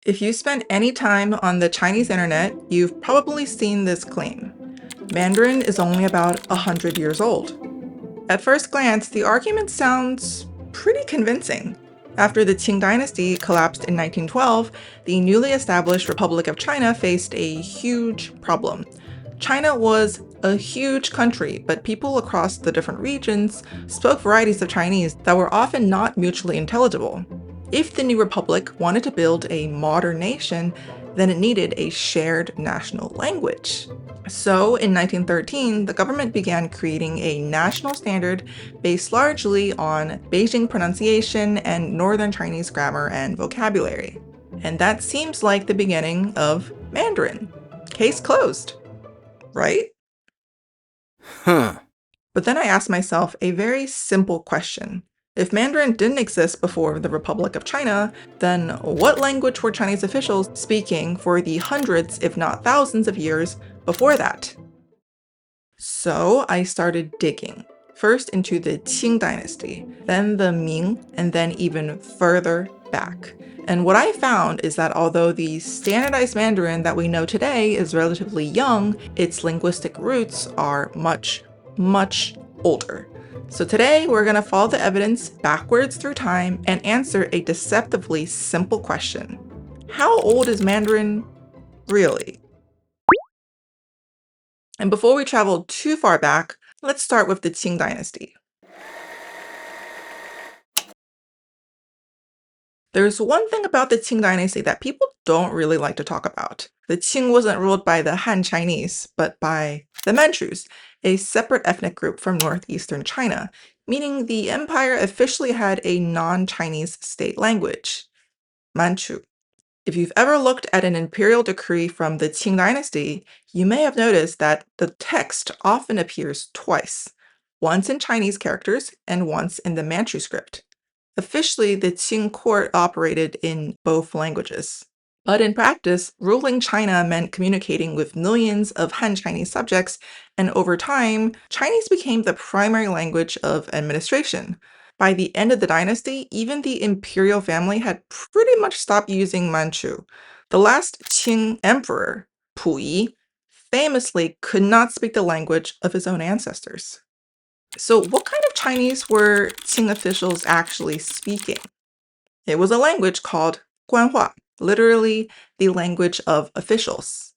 If you spend any time on the Chinese internet, you've probably seen this claim. Mandarin is only about 100 years old. At first glance, the argument sounds pretty convincing. After the Qing dynasty collapsed in 1912, the newly established Republic of China faced a huge problem. China was a huge country, but people across the different regions spoke varieties of Chinese that were often not mutually intelligible. If the new republic wanted to build a modern nation, then it needed a shared national language. So, in 1913, the government began creating a national standard based largely on Beijing pronunciation and Northern Chinese grammar and vocabulary. And that seems like the beginning of Mandarin. Case closed, right? Huh. But then I asked myself a very simple question. If Mandarin didn't exist before the Republic of China, then what language were Chinese officials speaking for the hundreds, if not thousands of years before that? So I started digging, first into the Qing dynasty, then the Ming, and then even further back. And what I found is that although the standardized Mandarin that we know today is relatively young, its linguistic roots are much, much older. So today we're going to follow the evidence backwards through time and answer a deceptively simple question. How old is Mandarin really? And before we travel too far back, let's start with the Qing dynasty. There's one thing about the Qing dynasty that people don't really like to talk about. The Qing wasn't ruled by the Han Chinese, but by the Manchus, a separate ethnic group from northeastern China, meaning the empire officially had a non-Chinese state language, Manchu. If you've ever looked at an imperial decree from the Qing dynasty, you may have noticed that the text often appears twice, once in Chinese characters and once in the Manchu script. Officially, the Qing court operated in both languages. But in practice, ruling China meant communicating with millions of Han Chinese subjects, and over time, Chinese became the primary language of administration. By the end of the dynasty, even the imperial family had pretty much stopped using Manchu. The last Qing emperor, Puyi, famously could not speak the language of his own ancestors. So what kind of Chinese were Qing officials actually speaking? It was a language called Guanhua, literally the language of officials.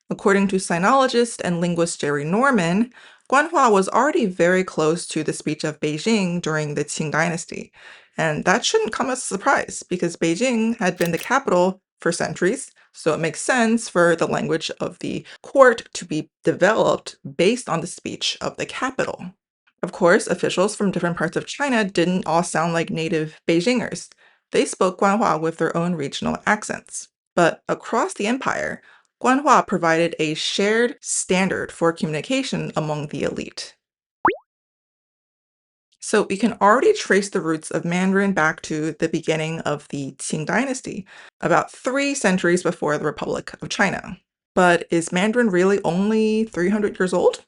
According to sinologist and linguist Jerry Norman, Guanhua was already very close to the speech of Beijing during the Qing dynasty. And that shouldn't come as a surprise because Beijing had been the capital for centuries, so it makes sense for the language of the court to be developed based on the speech of the capital. Of course, officials from different parts of China didn't all sound like native Beijingers. They spoke Guanhua with their own regional accents. But across the empire, Guanhua provided a shared standard for communication among the elite. So we can already trace the roots of Mandarin back to the beginning of the Qing dynasty, about 3 centuries before the Republic of China. But is Mandarin really only 300 years old?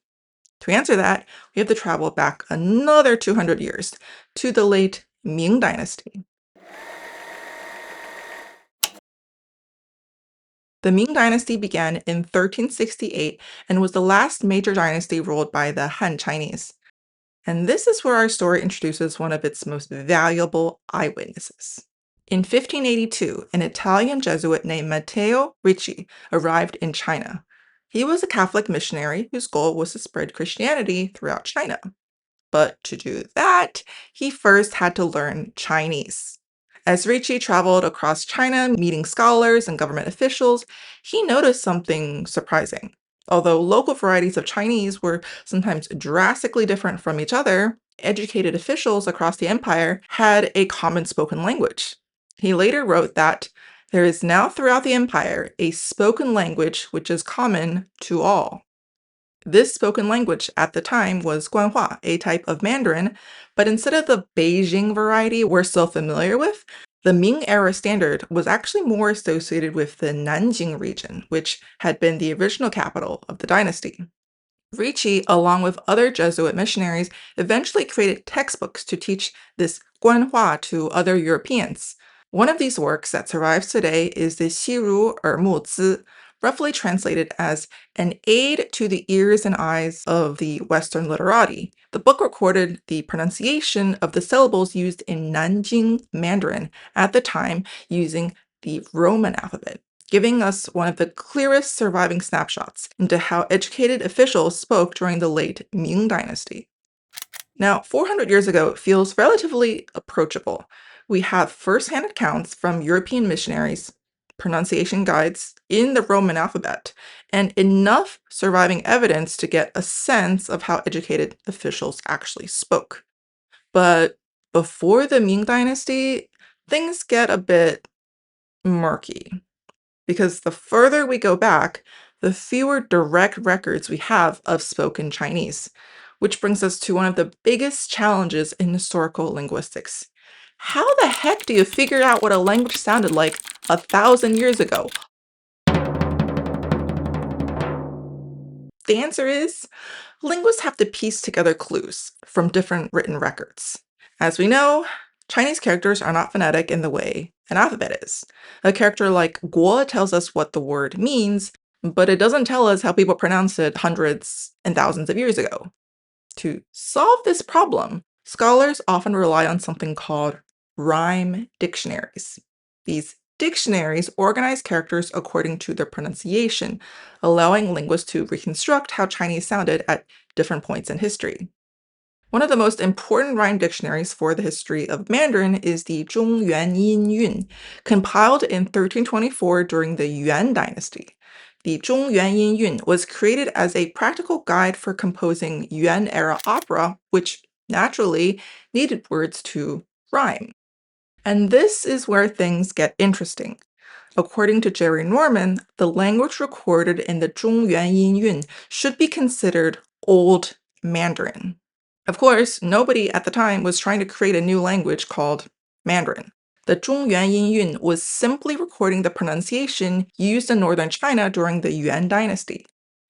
To answer that, we have to travel back another 200 years to the late Ming Dynasty. The Ming Dynasty began in 1368 and was the last major dynasty ruled by the Han Chinese. And this is where our story introduces one of its most valuable eyewitnesses. In 1582, an Italian Jesuit named Matteo Ricci arrived in China. He was a Catholic missionary whose goal was to spread Christianity throughout China. But to do that, he first had to learn Chinese. As Ricci traveled across China, meeting scholars and government officials, he noticed something surprising. Although local varieties of Chinese were sometimes drastically different from each other, educated officials across the empire had a common spoken language. He later wrote that there is now throughout the empire a spoken language which is common to all. This spoken language at the time was Guanhua, a type of Mandarin, but instead of the Beijing variety we're so familiar with, the Ming era standard was actually more associated with the Nanjing region, which had been the original capital of the dynasty. Ricci, along with other Jesuit missionaries, eventually created textbooks to teach this Guanhua to other Europeans. One of these works that survives today is the Xiru Zi, roughly translated as an aid to the ears and eyes of the Western literati. The book recorded the pronunciation of the syllables used in Nanjing Mandarin at the time using the Roman alphabet, giving us one of the clearest surviving snapshots into how educated officials spoke during the late Ming Dynasty. Now, 400 years ago feels relatively approachable. We have first-hand accounts from European missionaries, pronunciation guides in the Roman alphabet, and enough surviving evidence to get a sense of how educated officials actually spoke. But before the Ming Dynasty, things get a bit murky because the further we go back, the fewer direct records we have of spoken Chinese, which brings us to one of the biggest challenges in historical linguistics. How the heck do you figure out what a language sounded like 1,000 years ago? The answer is linguists have to piece together clues from different written records. As we know, Chinese characters are not phonetic in the way an alphabet is. A character like guo tells us what the word means, but it doesn't tell us how people pronounced it hundreds and thousands of years ago. To solve this problem, scholars often rely on something called rhyme dictionaries. These dictionaries organize characters according to their pronunciation, allowing linguists to reconstruct how Chinese sounded at different points in history. One of the most important rhyme dictionaries for the history of Mandarin is the Zhongyuan Yinyun, compiled in 1324 during the Yuan Dynasty. The Zhongyuan音韵was created as a practical guide for composing Yuan-era opera, which naturally needed words to rhyme. And this is where things get interesting. According to Jerry Norman, the language recorded in the Zhongyuan音韵should be considered Old Mandarin. Of course, nobody at the time was trying to create a new language called Mandarin. The Zhongyuan音韵was simply recording the pronunciation used in northern China during the Yuan Dynasty.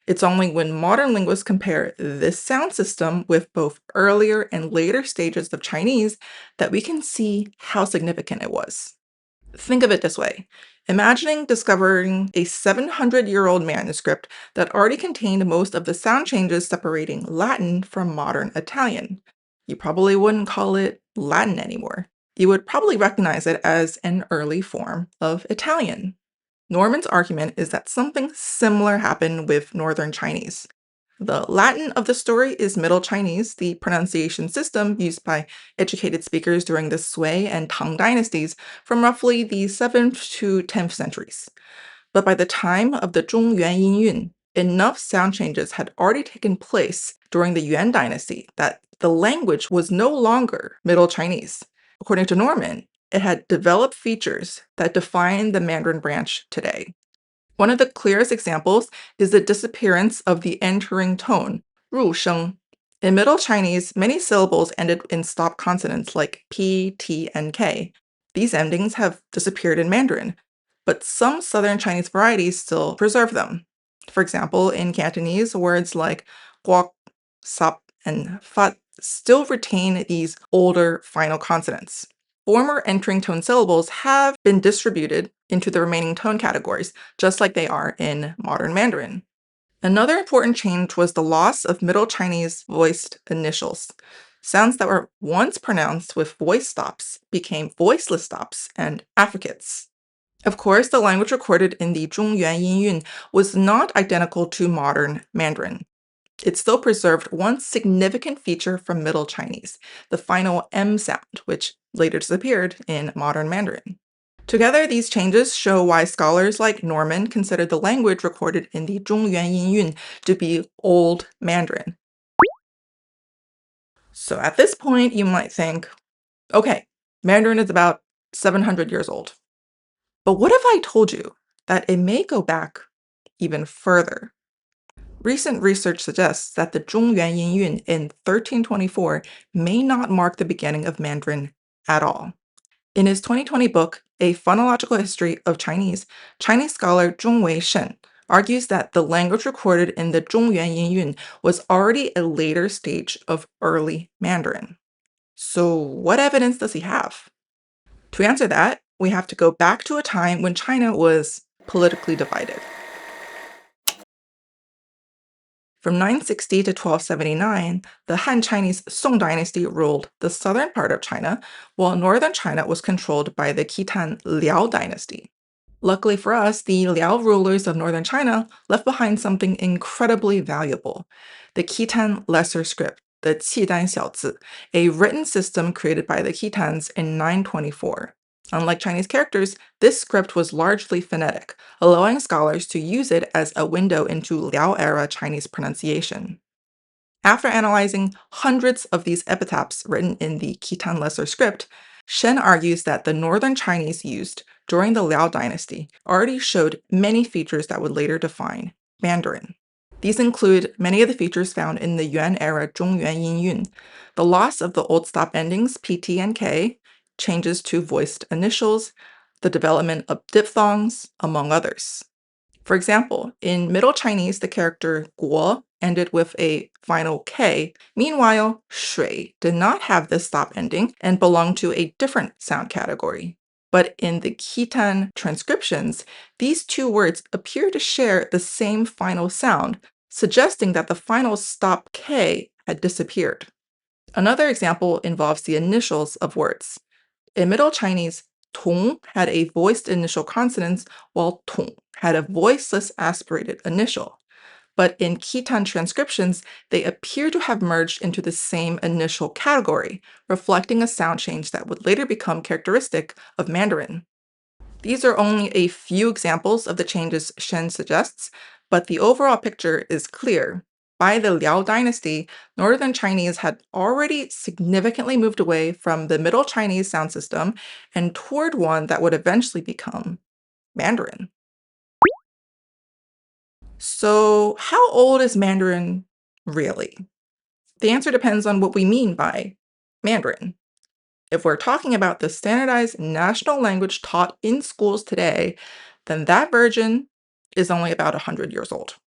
It's only when modern linguists compare this sound system with both earlier and later stages of Chinese that we can see how significant it was. Think of it this way. Imagining discovering a 700-year-old manuscript that already contained most of the sound changes separating Latin from modern Italian. You probably wouldn't call it Latin anymore. You would probably recognize it as an early form of Italian. Norman's argument is that something similar happened with Northern Chinese. The Latin of the story is Middle Chinese, the pronunciation system used by educated speakers during the Sui and Tang dynasties from roughly the 7th to 10th centuries. But by the time of the Zhongyuan音韵, enough sound changes had already taken place during the Yuan dynasty that the language was no longer Middle Chinese. According to Norman, it had developed features that define the Mandarin branch today. One of the clearest examples is the disappearance of the entering tone, 入声. In Middle Chinese, many syllables ended in stop consonants like P, T, and K. These endings have disappeared in Mandarin, but some Southern Chinese varieties still preserve them. For example, in Cantonese, words like guok, sap, and fat still retain these older final consonants. Former entering tone syllables have been distributed into the remaining tone categories, just like they are in modern Mandarin. Another important change was the loss of Middle Chinese voiced initials. Sounds that were once pronounced with voice stops became voiceless stops and affricates. Of course, the language recorded in the Zhongyuan音韵was not identical to modern Mandarin. It still preserved one significant feature from Middle Chinese, the final M sound, which later disappeared in modern Mandarin. Together, these changes show why scholars like Norman considered the language recorded in the Zhongyuan音韵to be Old Mandarin. So at this point, you might think, okay, Mandarin is about 700 years old. But what if I told you that it may go back even further? Recent research suggests that the Zhongyuan音韵in 1324 may not mark the beginning of Mandarin at all. In his 2020 book, A Phonological History of Chinese, Chinese scholar Zhongwei Shen argues that the language recorded in the Zhongyuan音韵was already a later stage of early Mandarin. So what evidence does he have? To answer that, we have to go back to a time when China was politically divided. From 960 to 1279, the Han Chinese Song dynasty ruled the southern part of China, while northern China was controlled by the Khitan Liao dynasty. Luckily for us, the Liao rulers of northern China left behind something incredibly valuable: the Khitan Lesser Script, the Qidan Xiaozi, a written system created by the Khitans in 924. Unlike Chinese characters, this script was largely phonetic, allowing scholars to use it as a window into Liao-era Chinese pronunciation. After analyzing hundreds of these epitaphs written in the Khitan Lesser Script, Shen argues that the northern Chinese used during the Liao dynasty already showed many features that would later define Mandarin. These include many of the features found in the Yuan-era Zhongyuan Yinyun, the loss of the old stop endings pt and k, changes to voiced initials, the development of diphthongs, among others. For example, in Middle Chinese, the character guo ended with a final k. Meanwhile, shui did not have this stop ending and belonged to a different sound category. But in the Khitan transcriptions, these two words appear to share the same final sound, suggesting that the final stop k had disappeared. Another example involves the initials of words. In Middle Chinese, tong had a voiced initial consonant, while tong had a voiceless aspirated initial. But in Khitan transcriptions, they appear to have merged into the same initial category, reflecting a sound change that would later become characteristic of Mandarin. These are only a few examples of the changes Shen suggests, but the overall picture is clear. By the Liao dynasty, Northern Chinese had already significantly moved away from the Middle Chinese sound system and toward one that would eventually become Mandarin. So, how old is Mandarin really? The answer depends on what we mean by Mandarin. If we're talking about the standardized national language taught in schools today, then that version is only about 100 years old.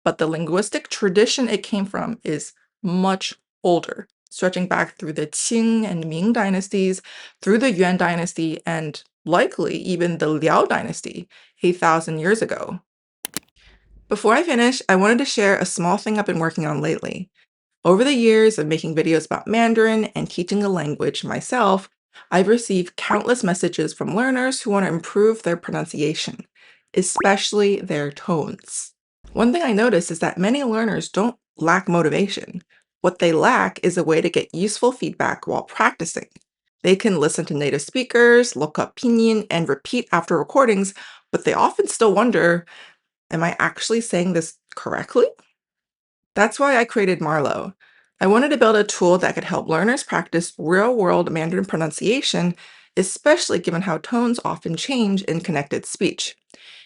But the linguistic tradition it came from is much older, stretching back through the Qing and Ming dynasties, through the Yuan dynasty, and likely even the Liao dynasty 8,000 years ago. Before I finish, I wanted to share a small thing I've been working on lately. Over the years of making videos about Mandarin and teaching the language myself, I've received countless messages from learners who want to improve their pronunciation, especially their tones. One thing I noticed is that many learners don't lack motivation. What they lack is a way to get useful feedback while practicing. They can listen to native speakers, look up pinyin, and repeat after recordings, but they often still wonder, am I actually saying this correctly? That's why I created Marlow. I wanted to build a tool that could help learners practice real-world Mandarin pronunciation, especially given how tones often change in connected speech.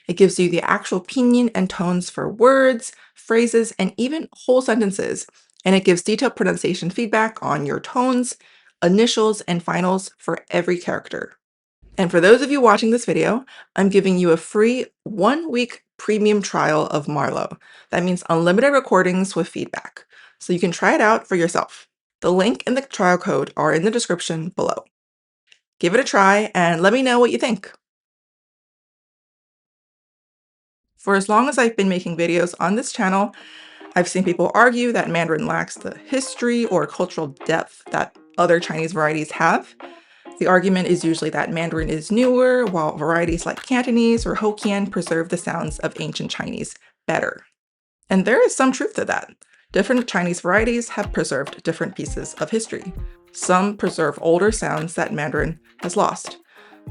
It gives you the actual pinyin and tones for words, phrases, and even whole sentences, and it gives detailed pronunciation feedback on your tones, initials, and finals for every character. And for those of you watching this video, I'm giving you a free 1-week premium trial of Marlow. That means unlimited recordings with feedback. So you can try it out for yourself. The link and the trial code are in the description below. Give it a try and let me know what you think. For as long as I've been making videos on this channel, I've seen people argue that Mandarin lacks the history or cultural depth that other Chinese varieties have. The argument is usually that Mandarin is newer, while varieties like Cantonese or Hokkien preserve the sounds of ancient Chinese better. And there is some truth to that. Different Chinese varieties have preserved different pieces of history. Some preserve older sounds that Mandarin has lost.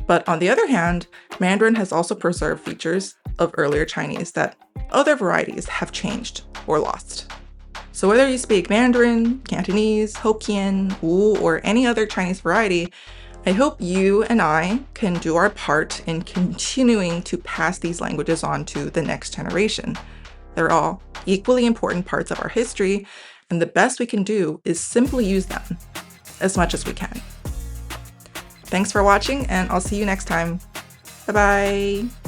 But on the other hand, Mandarin has also preserved features of earlier Chinese that other varieties have changed or lost. So whether you speak Mandarin, Cantonese, Hokkien, Wu, or any other Chinese variety, I hope you and I can do our part in continuing to pass these languages on to the next generation. They're all equally important parts of our history, and the best we can do is simply use them as much as we can. Thanks for watching, and I'll see you next time. Bye-bye.